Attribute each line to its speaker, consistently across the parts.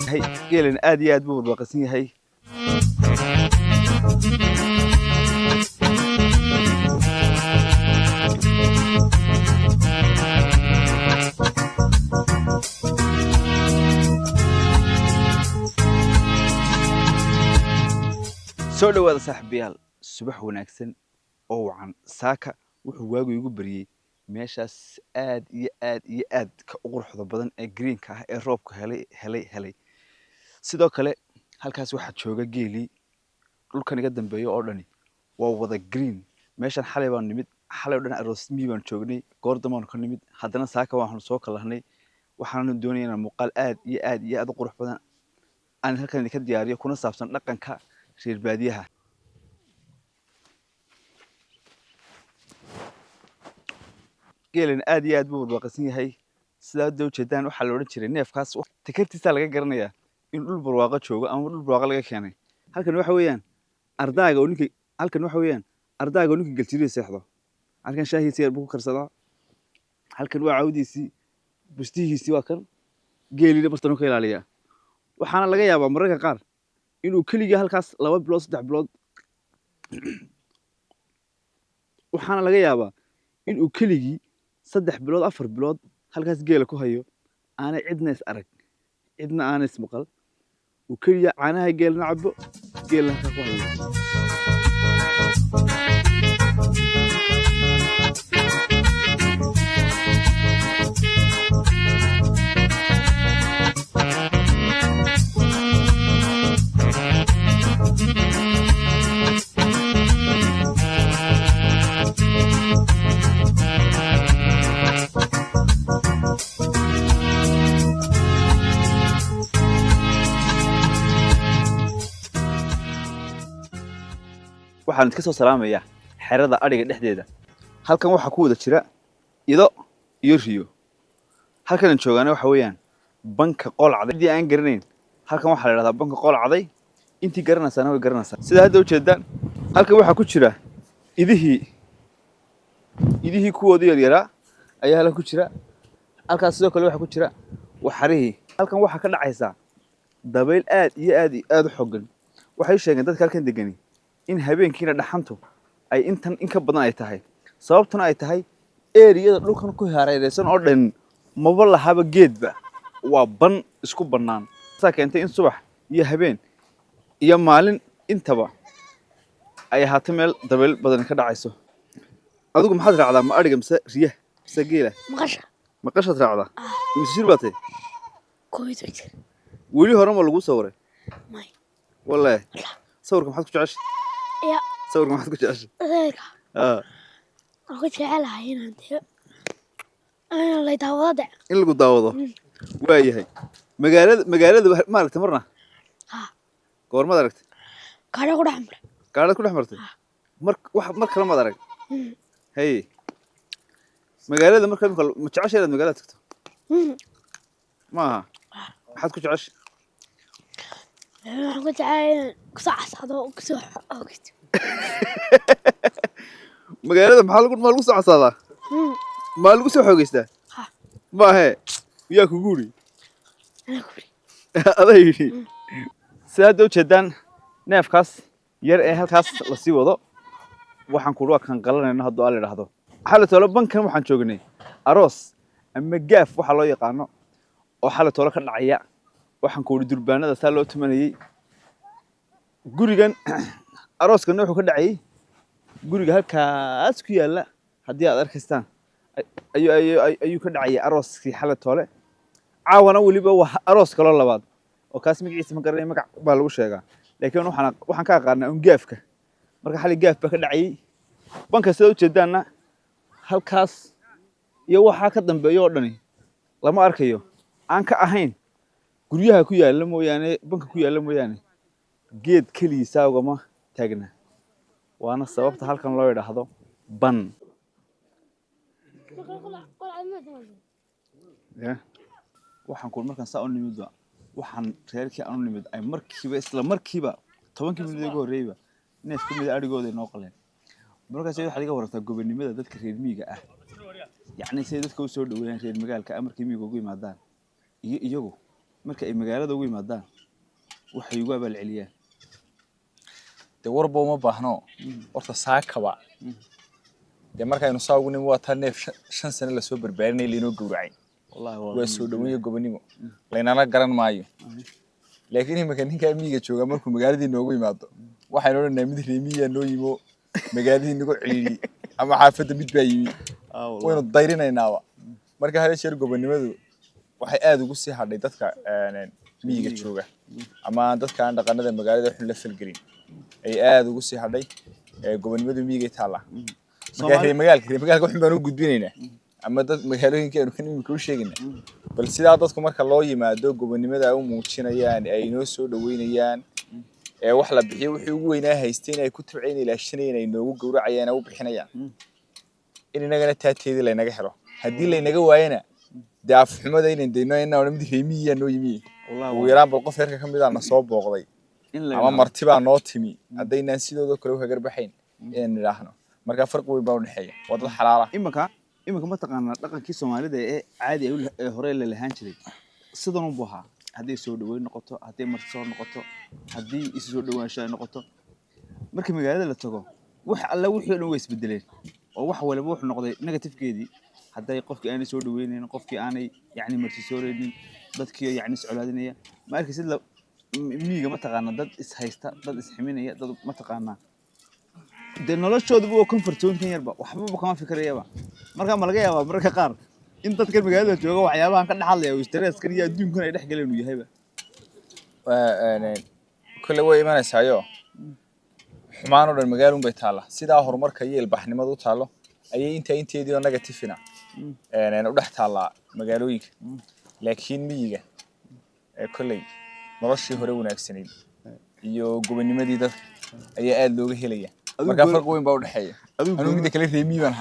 Speaker 1: هي geelin aad iyo aad buu barwaaqaysan yahay. soo dhawaada saaxiibayaal subax wanaagsan oo wacan saaka wuxuu waagu igu bariyay meeshaas aad iyo aad ka quruxda badan ee greenka ah ee roobka helay sidoo kale halkaas waxa jooga geeli dhulkan iga dambeeyo oo dhani waa wada green meeshan xalay baan nimid xalay oo dhan aroosmi baan joognay goor dambe ka nimid haddana saaka waxaan soo kalahnay waxaan doonayaa muuqaal aad iyo aad u qurux badan aan halkan idinka diyaariyo kuna saabsan dhaqanka reer baadiyaha geelin aad iyo aad buu barwaaqaysan yahay sidaa doo jeedaan waxa la oran jiray neefkaas takartiisa laga garanayaa in dhul barwaaqo joogo ama dhul barwaaqo laga keenay halkan waxa weeyaan ardayga oo ninka galjiray seexdo halkan shaahiisa yar buu ku karsadaa halkan waa cawdiisi bustihiisi waa kan geelina bartano ka ilaaliya waxaana laga yaabaa mararka qaar inuu kaliya halkaas 2 bilood 3 bilood waxaana laga yaabaa inuu kaliya 3 bilood 4 bilood halkaas geela ku hayo aanay cidna is arag cidna aanay is maqal uu kaliya caanaha geelna cabo geelna ka ku hayo waxaan iska soo salaamayaa xerada ariga dhexdeeda halkan waxa ku wada jira ido iyo riyo halkan joogaana waxa weeyaan banka qolcada hadii aan garanayn halkan waxa la yiraahdaa banka qolcada intii garanaysan way garanaysan sida hadda u jeedaan halkan waxa ku jira idihii kuwoodii yaryara ayaa halkan ku jira halkaas sidoo kale waxa ku jira waxarihi halkan waxa ka dhacaysa dabayl aad iyo aad u xooggan waxay sheegeen dadka halkan deganay in habeenkiina dhaxantu ay intan in ka badan ay tahay sababtuna ay tahay area dhulkan ku hareeraysan oo dhan maba lahaba geedba waa ban isku banaan saakentay in subax iyo habeen iyo maalin intaba ay haato meel dabeel badan ka dhacayso adigu maxaad raacdaa ma ariga mise riyaha mise geela maqasha raacdaa mise shir baatay
Speaker 2: kooydo
Speaker 1: weli hore ma lagu sawray
Speaker 2: may
Speaker 1: wallahi sawirka maxaad ku jeceshay
Speaker 2: يا
Speaker 1: صور ما حد كجاش
Speaker 2: أخذ على هنا أنت أنا اللي تواضع
Speaker 1: إلا قد داوضه واي هاي مقالة ما ركت مرة كور ما دركت
Speaker 2: كارا كل أحمر
Speaker 1: كارا كل أحمر واحد مرة ما درك هي مقالة مرة متعش إلى مقالة تكتب ما حد كجاش
Speaker 2: أنا كنت عايز كساعة هذا وكسوح أوكي
Speaker 1: مقالة محل قلت ما لقص عصا ما لقص حوجسته ما هي يا كوغوري
Speaker 2: أنا كوري
Speaker 1: هذا يجي سادو جدًا نافكاس ير هالكاس لسي وضع waxaan ku ruuxa kan qalanayna hadoo aan leeyahay xal tolo bankan waxaan joognay aroos ama gaaf waxa loo yaqaano oo xal tolo ka dhacaya waxaan ku durbaanada saa loo tumanayay gurigan arooskan wuxuu ka dhacay guriga halkaas ku yaala hadii aad arkaystaan ayuu ka dhacay arooskii xal tolo caawana waliba waa aroos kale labaad oo kaas magaciisa ma garanay magac baa lagu sheegaa laakiin waxaan ka aqaanaa un gaafka marka xali gaaf ba ka dhacay banka sida u jeedaana halkaas iyo waxa ka dambeeyo dhani lama arkayo aan ka ahayn guryaha ku yaala mooyaane banka ku yaala mooyaane geed kaliisa ugama taagna waana sababta halkan loo yiraahdo ban ya waxaan ku markaan saa u nimid waxaan reerkii aan u nimid ay markiiba isla markiiba tobankii minid ugu horreeyba neef ka mid ah arigooda inoo qaleen markaas waxaad iga warartaa gobonimada dadka reer miyiga ah yacni say dadka u soo dhaweeyaan reer magaalka markay miyiga ugu yimaadaan iyo iyagu marka ay magaalada ugu yimaadaan waxay ugu abaalceliyaan
Speaker 3: dee warba uma baahno horta saakaba dee markaynu saa ugu nimi waa taa neef 5 sano lasoo barbaarinay laynoo gowracay waa soo dhaweeyo gobonimo laynala garan maayo laakiin imika ninka miyiga jooga markuu magaaladii noogu yimaado waxaynu odhanaa mid reemiya noo yimo magaaladii nagu celiyi ama xaafadda mid baa yimi waynu dayrinaynaaba marka hal jeer gobonimadu waxay aad ugu sii hadhay dadka miyiga jooga ama dadka aan dhaqanada magaalada xun la falgelin ay aad ugu sii hadhay gobonimadu miyiga taala marka reer magaalka waxaan baan u gudbinaynaa ama dad magaalooyinka aynu kan imika u sheegaynaa bal sidaa dadku marka loo yimaado gobonimada ay u muujinayaan ay inoo soo dhaweynayaan wax la bixiyo wixii ugu weynaa haysteen ay ku tabceen ilaashanayeen ay noogu gowracayaan oo u bixinayaan in inagana taateedii laynaga helo haddii laynaga waayana dee afxumada inaan dayno inaan mid reemiya noo yimi ugu yaraan bal qof reerka ka mid ah na soo booqday ama marti baa noo timi haddaynaan sidooda kale u hagarbaxayn inaan nidhaahno marka farqi weyn baa u dhexeeya waa dad xalaal ah
Speaker 1: imika ma taqaanaa dhaqankii soomaalida ee caadi ee hore la lahaan jiray sidan u buuhaa haddii soo dhaweyn noqoto haddii marti soo noqoto haddii isu soo dhawaansho ay noqoto marka magaalada la tago wax alla wixii dhan way isbedeleen oo wax waliba wuxuu noqday negatifkeedii hadday qofkii aanay soo dhaweynayn qofkii aanay yacni marti sooreynin dadkii yacni iscolaadinaya ma arkaysid miyiga ma taqaanaa dad is haysta dad is ximinaya dad ma taqaanaa dee noloshooduba waa comfort zone kan yarba waxbaba kama fikirayaba markaa ma laga yaabaa mararka qaar in dadkan magaalada jooga waxyaabahan ka dhaxalaya oo stresskan iyo adduunkan ay dhex galeen uu yahayba
Speaker 3: kule way imanaysayo xumaan oo dhan magaalun bay taala sidaa horumarka iyo ilbaxnimadu u taalo ayay inteedii oo negative u dhex taala magaalooyinka laakiin miyiga kulay noloshii hore wanaagsaneyd iyo gobonimadii dadka ayaa aad looga helaya marka farq weyn baa u dhaxeeya anu mid kale reemiyi baan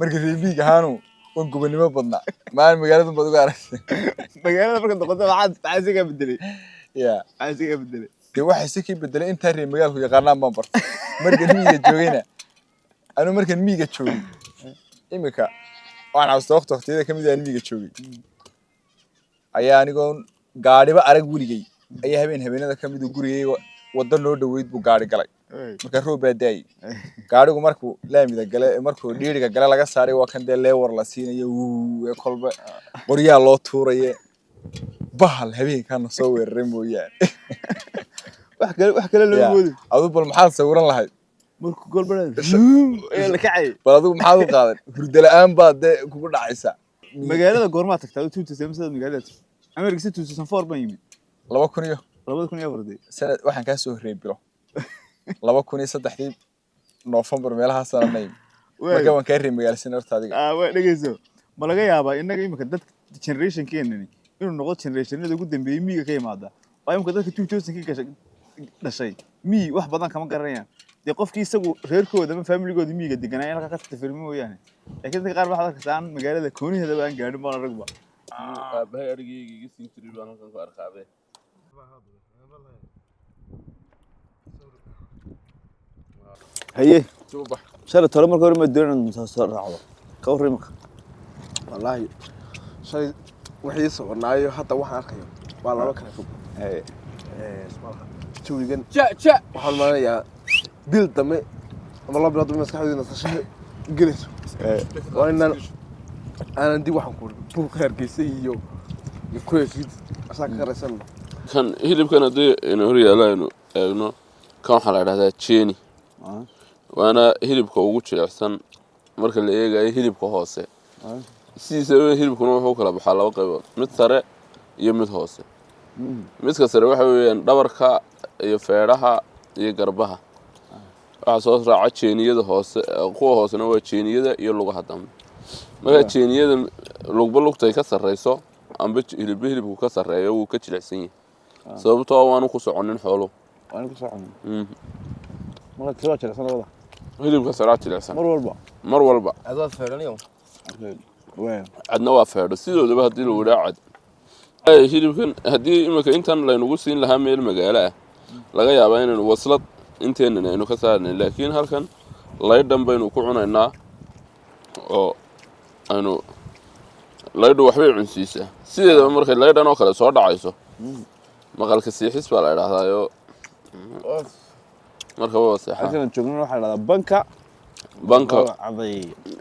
Speaker 3: marka reemiyiga ahaanu oo gobonimo badna maan magaalada bad uga aragtay
Speaker 1: magaalada marka noqoto waxaad isaga bedelay isaga bedelay
Speaker 3: dee waxa isikii bedelay inta reer magaalku yaqaanaan baan bartay marka miyiga joogayna anu markan miyiga joogay imika waxaan xasuusta waqtiyada kamid ah miyiga joogay ayaa anigoo gaadhiba arag weligay ayaa habeenada kamid ah gurigayga wada noo dhaweyd buu gaadhi galay marka roob baa daayay gaadhigu markuu laamida gale markuu dhiiriga gale laga saaray waa kan dee leewar la siinayo kolba qoryaa loo tuuraye bahal habeenkaana soo weeraray mooyaane
Speaker 1: wax kale loo moodi
Speaker 3: adu bal maxaad sawiran lahayd
Speaker 1: markuu golbanaad la kacay
Speaker 3: bal adu maxaad u qaadan hurdo la'aan baa dee kugu dhacaysa
Speaker 1: magaalada goorma tagtaa tuuta samsada magaalada America si 2004 baan yimid 2004
Speaker 3: sanad waxaan ka soo horeeyay bilo 2003 November meelaha sanadnay marka waan ka reeyay magaalada horta adiga
Speaker 1: waa dhageyso ma laga yaabaa inaga imika dad generation keenani inuu noqdo generationada ugu dambeeyay miyiga ka yimaada waa imika dadka 2000 ka dhashay miyi wax badan kama garanayaan dee qofkii isagu reerkooda ama familygooda miyiga deganaa in halka ka tafirmo mooyaane laakiin dadka qaar waxa arkaysan magaalada kooniheeda baan gaadhin baan ragba
Speaker 4: bay arigayga siin jiray baan halkan ku arkaaday
Speaker 1: haye shalay tolo marka hore ma doonan soo raacdo ka warramka
Speaker 5: wallahi shalay wixii soconaayo hadda waxaan arkayo waa laba kala fog ismaalaha jawigan waxaan maanayaa bil dambe ama laba bilood maskaxdayda nasasho gelayso waa inaan aanan dib waxaan ku buuq hargeysay iyo kuleeshid asaa ka qaraysan
Speaker 4: kan hilibkan hadii inuu hor yaalayno eegno kan waxa la yiraahdaa jeeni waana hilibka ugu jilicsan marka la eegayo hilibka hoose siisa hilibkuna wuxuu kala baxaa laba qaybood mid sare iyo mid hoose midka sare waxa weeyaan dhabarka iyo feedhaha iyo garbaha waxa soo raaca jeeniyada hoose kuwa hoosena waa jeeniyada iyo lugaha dambe marka jeeniyada lugta ka sareyso amba hilibku ka sareeyo wuu ka jilicsan yahay sababtoo ah waanu ku soconin xoolo
Speaker 1: waanu ku soconin marka tiro jilicsan wada
Speaker 4: hilibka sare jilicsan mar walba
Speaker 5: adoo feedhanayo
Speaker 4: adna waa feedho sidoodaba hadii lagu dhaacad hilibkan hadii imika intan laynagu siin lahaa meel magaalo ah laga yaabaa inaynu waslad inteenan aynu ka saarnay laakiin halkan laydhan baynu ku cunaynaa oo aynu laydhu waxbay cunsiisaa sideedaba markay laydhan oo kale soo dhacayso maqalka siixis baa la idhaahdaayo marka waa seexan
Speaker 1: halkan joogno waxaa la dhahdaa banka
Speaker 4: banka
Speaker 1: caday